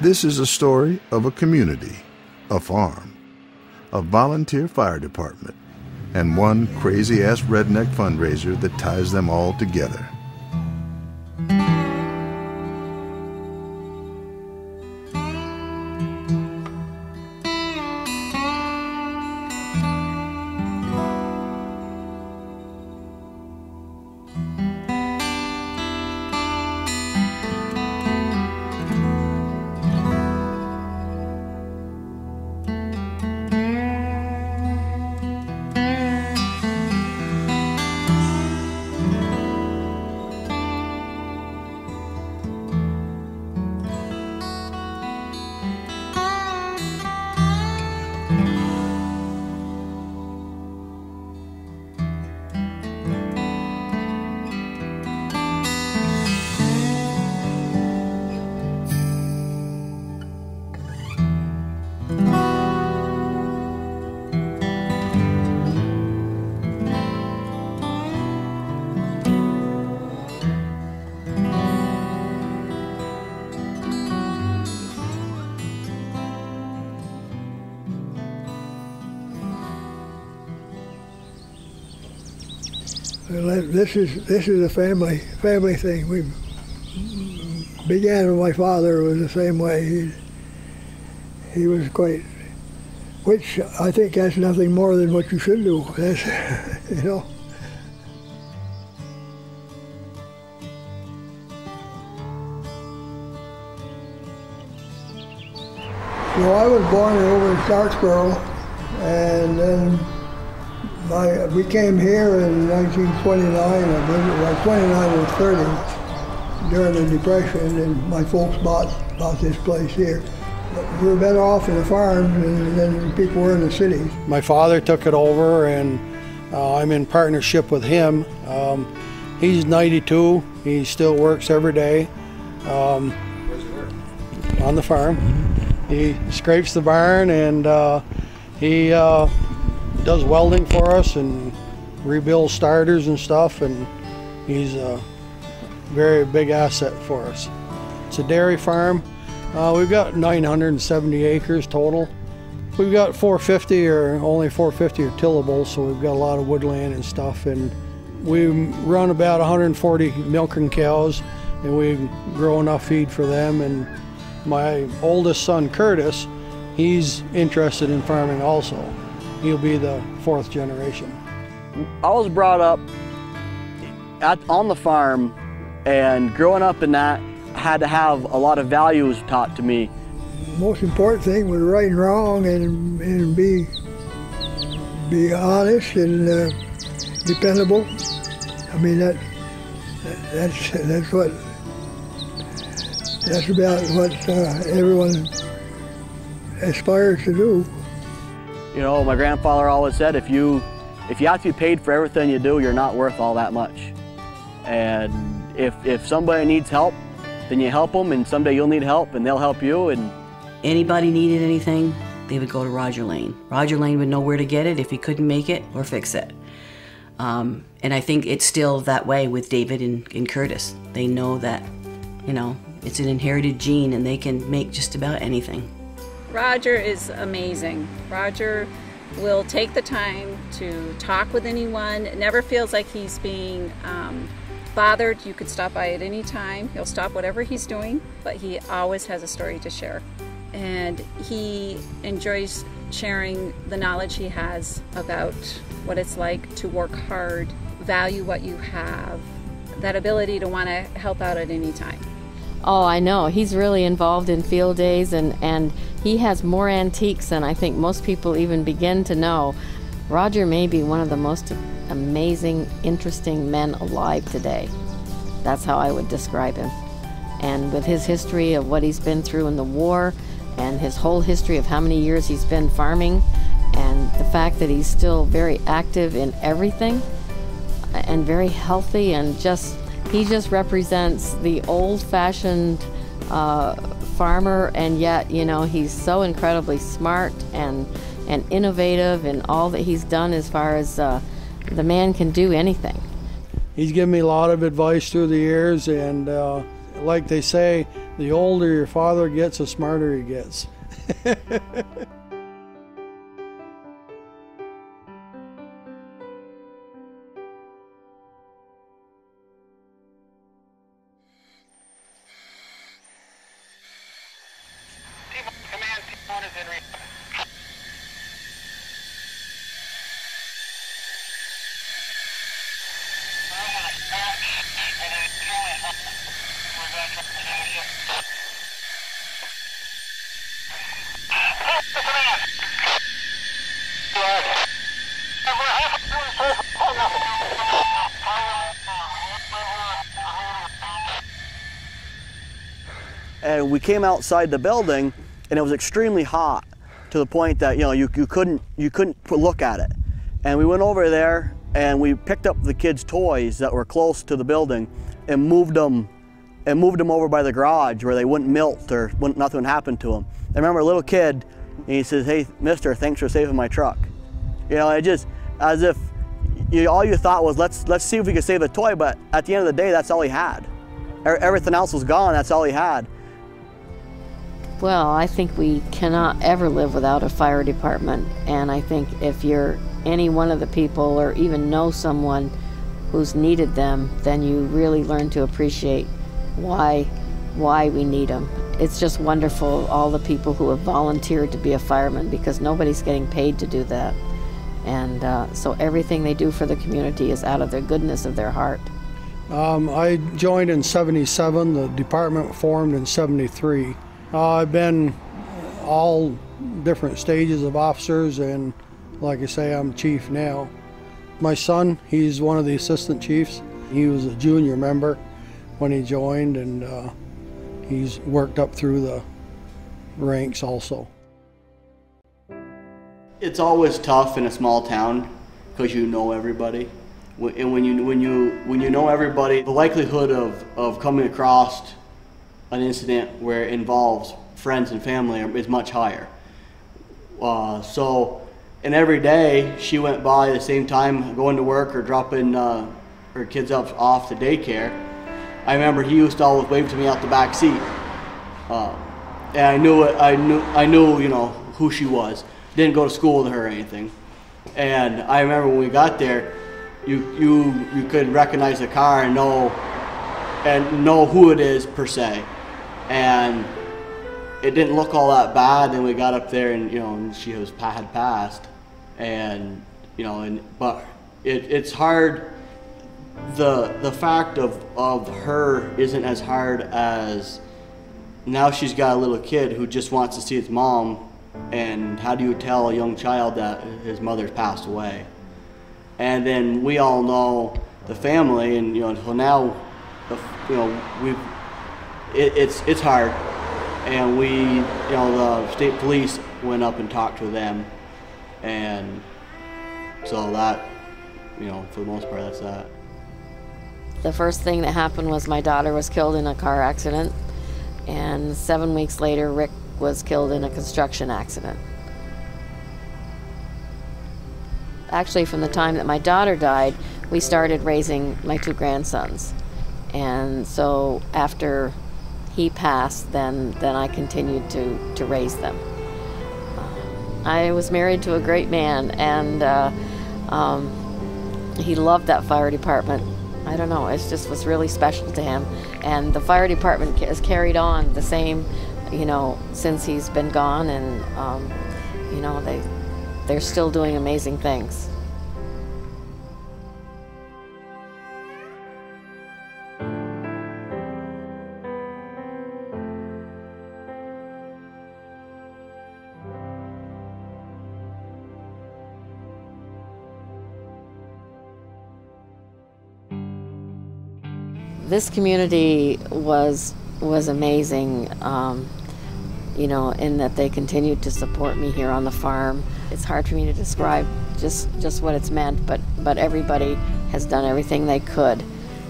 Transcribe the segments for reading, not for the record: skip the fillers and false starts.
This is a story of a community, a farm, a volunteer fire department, and one crazy-ass redneck fundraiser that ties them all together. This is a family thing. We began with my father. Was the same way. He was quite, which I think that's nothing more than what you should do. That's, you know. So I was born over in Starksboro, and then we came here in 1929, I believe, like 29 or 30, during the Depression, and my folks bought this place here. But we were better off in the farms than people were in the cities. My father took it over, and I'm in partnership with him. He's 92, he still works every day. On the farm. He scrapes the barn, and he does welding for us and rebuilds starters and stuff, and he's a very big asset for us. It's a dairy farm. We've got 970 acres total. We've got 450 or only 450 are tillable, so we've got a lot of woodland and stuff, and we run about 140 milking cows, and we grow enough feed for them. And my oldest son, Curtis, he's interested in farming also. He'll be the 4th generation. I was brought up on the farm, and growing up in that, had to have a lot of values taught to me. The most important thing was right and wrong, and be honest and dependable. I mean, that's about what everyone aspires to do. You know, my grandfather always said, if you have to be paid for everything you do, you're not worth all that much. And if somebody needs help, then you help them, and someday you'll need help, and they'll help you. And anybody needed anything, they would go to Roger Lane. Roger Lane would know where to get it if he couldn't make it or fix it. And I think it's still that way with David and Curtis. They know that, you know, it's an inherited gene, and they can make just about anything. Roger is amazing. Roger will take the time to talk with anyone. It never feels like he's being bothered. You could stop by at any time. He'll stop whatever he's doing, but he always has a story to share. And he enjoys sharing the knowledge he has about what it's like to work hard, value what you have, that ability to want to help out at any time. Oh, I know. He's really involved in field days, and he has more antiques than I think most people even begin to know. Roger may be one of the most amazing, interesting men alive today. That's how I would describe him. And with his history of what he's been through in the war, and his whole history of how many years he's been farming, and the fact that he's still very active in everything, and very healthy, and he just represents the old-fashioned farmer, and yet, you know, he's so incredibly smart and innovative in all that he's done as far as the man can do anything. He's given me a lot of advice through the years, and like they say, The older your father gets, the smarter he gets. And we came outside the building, and it was extremely hot to the point that you couldn't look at it. And we went over there and we picked up the kids' toys that were close to the building and moved them over by the garage where they wouldn't melt or nothing would happen to them. I remember a little kid, and he says, "Hey, mister, thanks for saving my truck." It just, as if all you thought was, let's see if we could save a toy, but at the end of the day, that's all he had. Everything else was gone, that's all he had. Well, I think we cannot ever live without a fire department, and I think if you're any one of the people or even know someone who's needed them, then you really learn to appreciate why we need them. It's just wonderful, all the people who have volunteered to be a fireman, because nobody's getting paid to do that. And so everything they do for the community is out of the goodness of their heart. I joined in '77, the department formed in '73. I've been all different stages of officers, and like I say, I'm chief now. My son, he's one of the assistant chiefs. He was a junior member when he joined, and he's worked up through the ranks also. It's always tough in a small town because you know everybody. And when you know everybody, the likelihood of coming across an incident where it involves friends and family is much higher. And every day she went by the same time going to work or dropping her kids off to daycare. I remember he used to always wave to me out the back seat, and I knew who she was. Didn't go to school with her or anything. And I remember when we got there, you could recognize the car and know who it is per se. And it didn't look all that bad. Then we got up there, and and she had passed, and but it's hard. The fact of her isn't as hard as now she's got a little kid who just wants to see his mom, and how do you tell a young child that his mother's passed away? And then we all know the family, and so now it's hard, and the state police went up and talked to them, and so that for the most part that's that. The first thing that happened was my daughter was killed in a car accident, and 7 weeks later Rick was killed in a construction accident. Actually, from the time that my daughter died, we started raising my 2 grandsons, and so after he passed, then I continued to raise them. I was married to a great man, and he loved that fire department. I don't know, it just was really special to him, and the fire department has carried on the same, since he's been gone, and they're still doing amazing things. This community was amazing, in that they continued to support me here on the farm. It's hard for me to describe just what it's meant, but everybody has done everything they could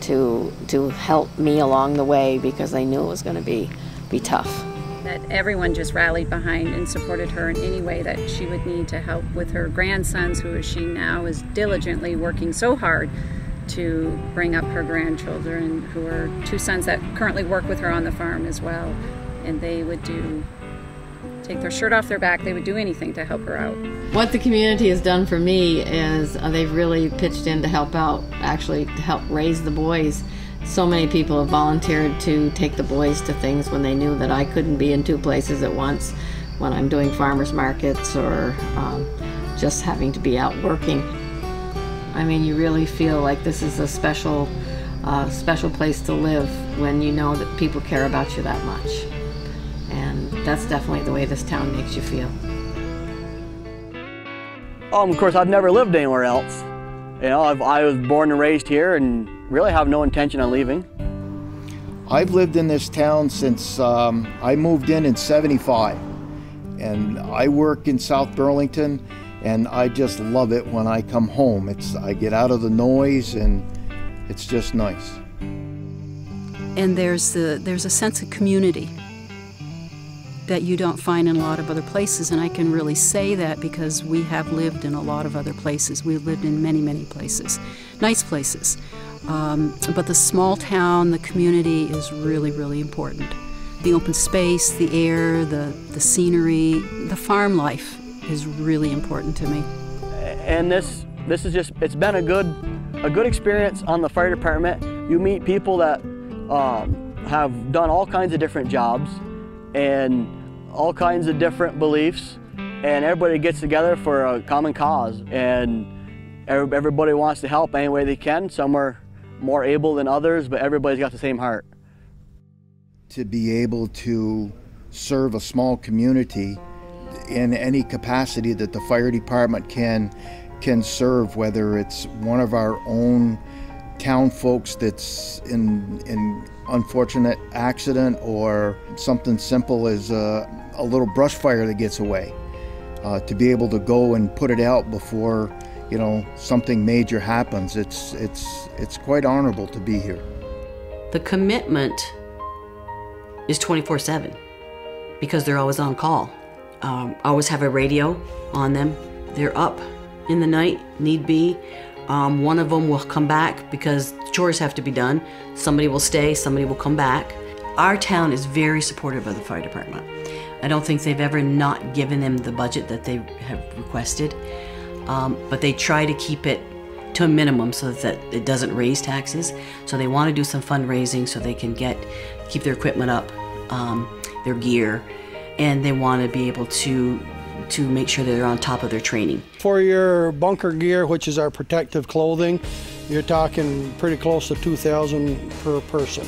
to help me along the way, because they knew it was going to be tough. That everyone just rallied behind and supported her in any way that she would need to help with her grandsons, who she now is diligently working so hard to bring up her grandchildren, who are 2 sons that currently work with her on the farm as well. And they would take their shirt off their back, they would do anything to help her out. What the community has done for me is they've really pitched in to help out, actually to help raise the boys. So many people have volunteered to take the boys to things when they knew that I couldn't be in 2 places at once, when I'm doing farmers markets or just having to be out working. I mean, you really feel like this is a special place to live when you know that people care about you that much. And that's definitely the way this town makes you feel. Of course, I've never lived anywhere else. You know, I was born and raised here and really have no intention on leaving. I've lived in this town since I moved in '75. And I work in South Burlington, and I just love it when I come home. I get out of the noise, and it's just nice. And there's a sense of community that you don't find in a lot of other places, and I can really say that because we have lived in a lot of other places. We've lived in many, many places, nice places. But the small town, the community is really, really important. The open space, the air, the scenery, the farm life is really important to me. And this is just, it's been a good experience on the fire department. You meet people that have done all kinds of different jobs and all kinds of different beliefs, and everybody gets together for a common cause, and everybody wants to help any way they can. Some are more able than others, but everybody's got the same heart. To be able to serve a small community in any capacity that the fire department can serve, whether it's one of our own town folks that's in unfortunate accident, or something simple as a little brush fire that gets away, to be able to go and put it out before, you know, something major happens. It's quite honorable to be here. The commitment is 24/7 because they're always on call. Always have a radio on them. They're up in the night, need be. One of them will come back because chores have to be done. Somebody will stay, somebody will come back. Our town is very supportive of the fire department. I don't think they've ever not given them the budget that they have requested, but they try to keep it to a minimum so that it doesn't raise taxes. So they want to do some fundraising so they can keep their equipment up, their gear, and they want to be able to make sure that they're on top of their training. For your bunker gear, which is our protective clothing, you're talking pretty close to $2,000 per person.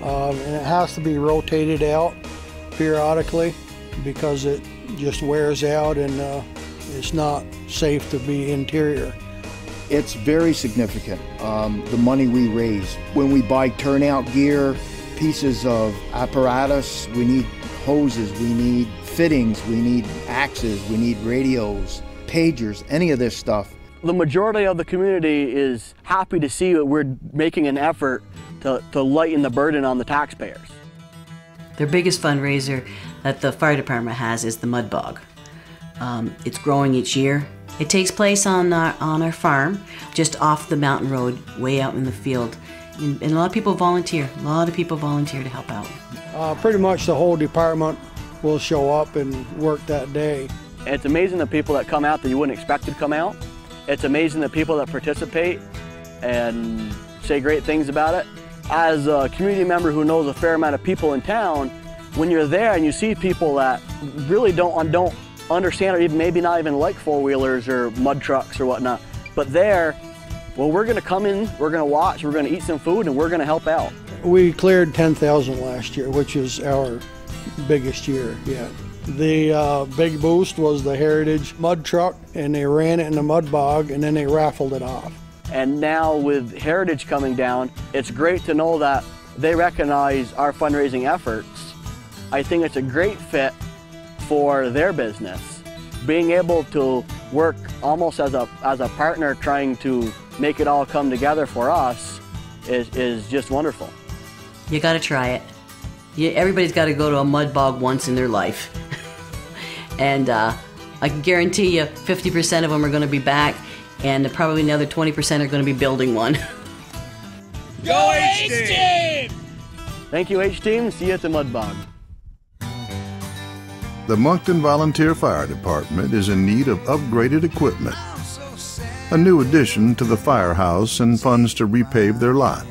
And it has to be rotated out periodically because it just wears out and it's not safe to be interior. It's very significant, the money we raise. When we buy turnout gear, pieces of apparatus, we need hoses, we need fittings, we need axes, we need radios, pagers, any of this stuff. The majority of the community is happy to see that we're making an effort to lighten the burden on the taxpayers. Their biggest fundraiser that the fire department has is the mud bog. It's growing each year. It takes place on our farm, just off the mountain road, way out in the field. And a lot of people volunteer. A lot of people volunteer to help out. Pretty much the whole department will show up and work that day. It's amazing the people that come out that you wouldn't expect to come out. It's amazing the people that participate and say great things about it. As a community member who knows a fair amount of people in town, when you're there and you see people that really don't understand or even maybe not even like four-wheelers or mud trucks or whatnot, but there, well, we're going to come in, we're going to watch, we're going to eat some food, and we're going to help out. We cleared 10,000 last year, which is our biggest year yet. The big boost was the Heritage mud truck, and they ran it in the mud bog, and then they raffled it off. And now with Heritage coming down, it's great to know that they recognize our fundraising efforts. I think it's a great fit for their business. Being able to work almost as a partner, trying to make it all come together for us is just wonderful. You got to try it. Everybody's got to go to a mud bog once in their life. And I can guarantee you 50% of them are going to be back and probably another 20% are going to be building one. Go H-Team! Thank you, H-Team. See you at the Mud Bog. The Monkton Volunteer Fire Department is in need of upgraded equipment, a new addition to the firehouse, and funds to repave their lot.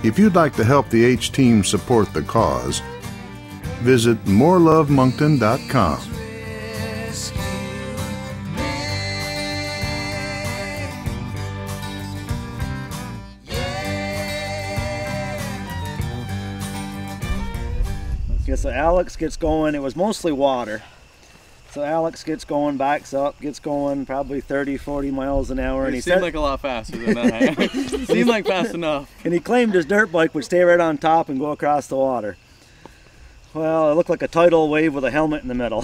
If you'd like to help the H-Team support the cause, visit morelovemonkton.com. Okay, so Alex gets going. It was mostly water. So Alex gets going, backs up, gets going probably 30, 40 miles an hour. It seemed like a lot faster than that. Seemed like fast enough. And he claimed his dirt bike would stay right on top and go across the water. Well, it looked like a tidal wave with a helmet in the middle.